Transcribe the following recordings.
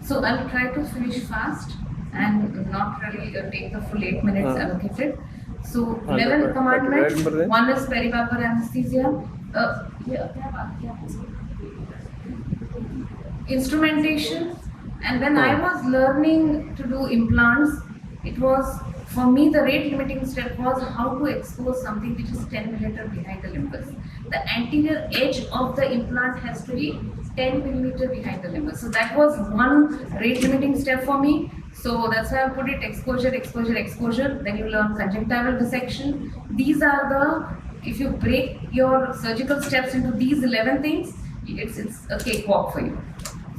So I'll try to finish fast and not really take the full 8 minutes allocated. So 11 commandments. One is perivalvular anesthesia. Instrumentation. And when I was learning to do implants, it was, for me, the rate limiting step was how to expose something which is 10 millimeter behind the limbus. The anterior edge of the implant has to be 10 millimeter behind the limbus. So that was one rate limiting step for me. So that's why I put it exposure, exposure, exposure. Then you learn conjunctival dissection. These are the, if you break your surgical steps into these 11 things, it's a cakewalk for you.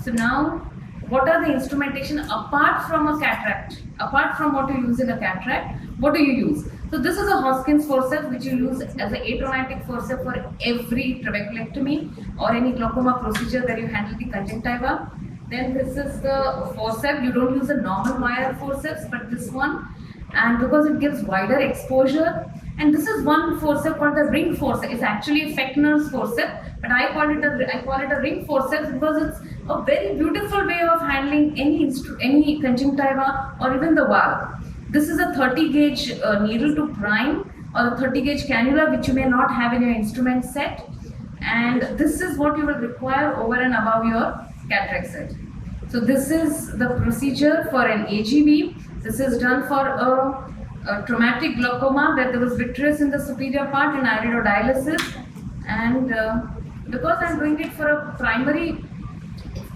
So now, what are the instrumentation apart from a cataract? Apart from what you use in a cataract, what do you use? So this is a Hoskins forceps which you use as an atraumatic forceps for every trabeculectomy or any glaucoma procedure where you handle the conjunctiva. Then this is the forceps. You don't use a normal wire forceps, but this one, and because it gives wider exposure. And this is one forceps called the ring forceps. It's actually Fechner's forceps, but I call it a ring forceps because it's a very beautiful way of handling any conjunctiva or even the valve. This is a 30 gauge needle to prime, or a 30 gauge cannula which you may not have in your instrument set. And this is what you will require over and above your cataract set. So this is the procedure for an AGV. This is done for a traumatic glaucoma where there was vitreous in the superior part in iridodialysis. And because I'm doing it for a primary,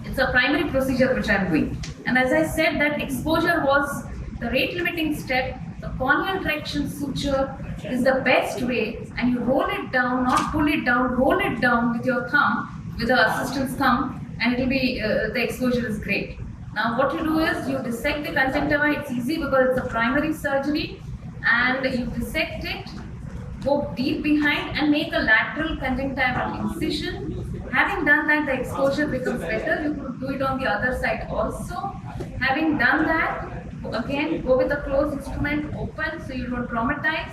it's a primary procedure which I'm doing. And as I said, that exposure was the rate limiting step. The corneal traction suture is the best way, and you roll it down, not pull it down, roll it down with your thumb, with the assistant's thumb, and it will be, the exposure is great. Now what you do is you dissect the conjunctiva. It's easy because it's a primary surgery, and you dissect it, go deep behind and make a lateral conjunctival incision. Having done that, the exposure becomes better. You could do it on the other side also. Having done that, again go with a closed instrument, open so you don't traumatize.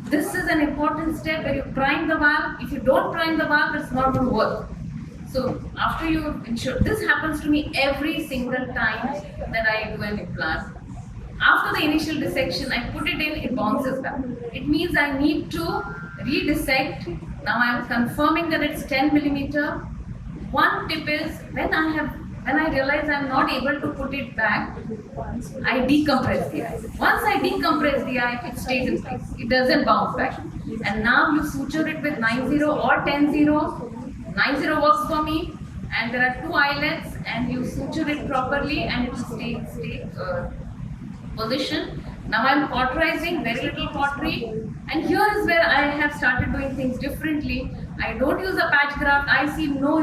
This is an important step where you prime the valve. If you don't prime the valve, it's not going to work. So after you ensure, this happens to me every single time that I do an implant. After the initial dissection, I put it in, it bounces back. It means I need to re-dissect. Now I am confirming that it's 10 millimeter. One tip is, when I realize I'm not able to put it back, I decompress the eye. Once I decompress the eye, it stays in place. It doesn't bounce back. And now you suture it with 9-0 or 10-0. 9-0 works for me, and there are two eyelets, and you suture it properly and it will stay in position. Now I'm cauterizing, very little cautery, and here is where I have started doing things differently. I don't use a patch graft. I see no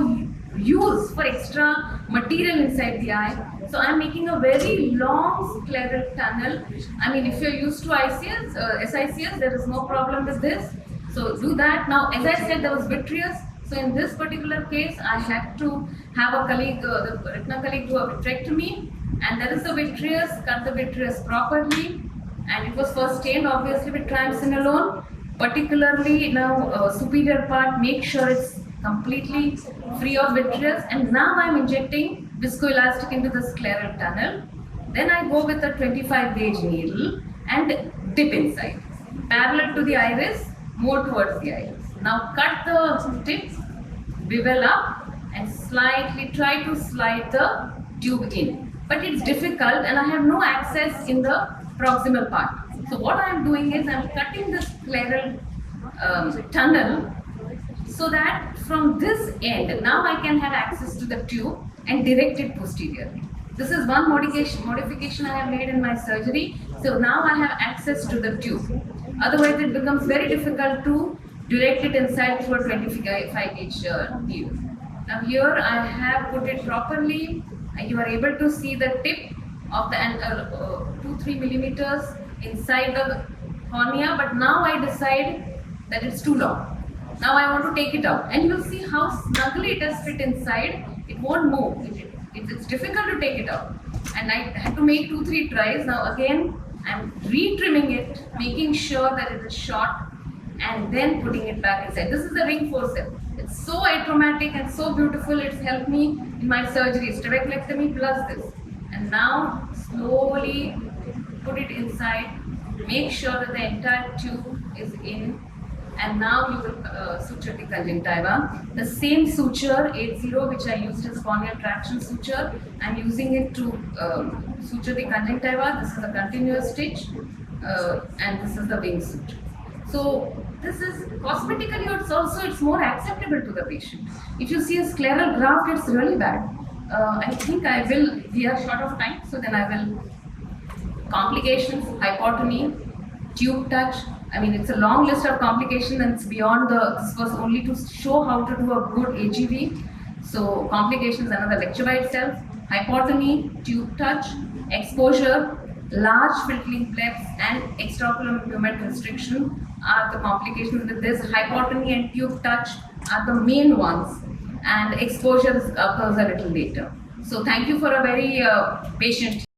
use for extra material inside the eye. So I'm making a very long scleral tunnel. I mean, if you're used to ICS, SICS, there is no problem with this. So do that. Now, as I said, there was vitreous. So in this particular case, I had to have a colleague, the retina colleague, do a vitrectomy, and there is a vitreous, cut the vitreous properly, and it was first stained obviously with triamcinolone. Particularly now superior part, make sure it's completely free of vitreous, and now I'm injecting viscoelastic into the scleral tunnel. Then I go with a 25 gauge needle and dip inside, parallel to the iris, more towards the iris. Now cut the tip, bevel up, and slightly try to slide the tube in. But it's difficult and I have no access in the proximal part. So what I am doing is I am cutting the scleral tunnel so that from this end, now I can have access to the tube and direct it posteriorly. This is one modification I have made in my surgery. So now I have access to the tube. Otherwise it becomes very difficult to direct it inside through a 25 gauge needle. Now here I have put it properly, and you are able to see the tip of the 2-3 millimeters inside the cornea, but now I decide that it's too long. Now I want to take it out, and you'll see how snugly it has fit inside. It won't move. It's difficult to take it out, and I had to make 2-3 tries. Now again I'm re-trimming it, making sure that it is short, and then putting it back inside. This is the ring forceps. It's so atraumatic and so beautiful. It's helped me in my surgeries, trabeculectomy plus this. And now slowly put it inside, make sure that the entire tube is in, and now you will suture the conjunctiva. The same suture 80 which I used as corneal traction suture, I'm using it to suture the conjunctiva. This is a continuous stitch and this is the wing suture. So this is cosmetically it's more acceptable to the patient. If you see a scleral graft, it's really bad. I think we are short of time, so then I will. Complications, hypotony, tube touch. I mean, it's a long list of complications and it's beyond this was only to show how to do a good AGV. So complications, another lecture by itself. Hypotony, tube touch, exposure, large filtering plebs and extraocular movement restriction are the complications with this. Hypotony and tube touch are the main ones, and exposure occurs a little later. So thank you for a very patient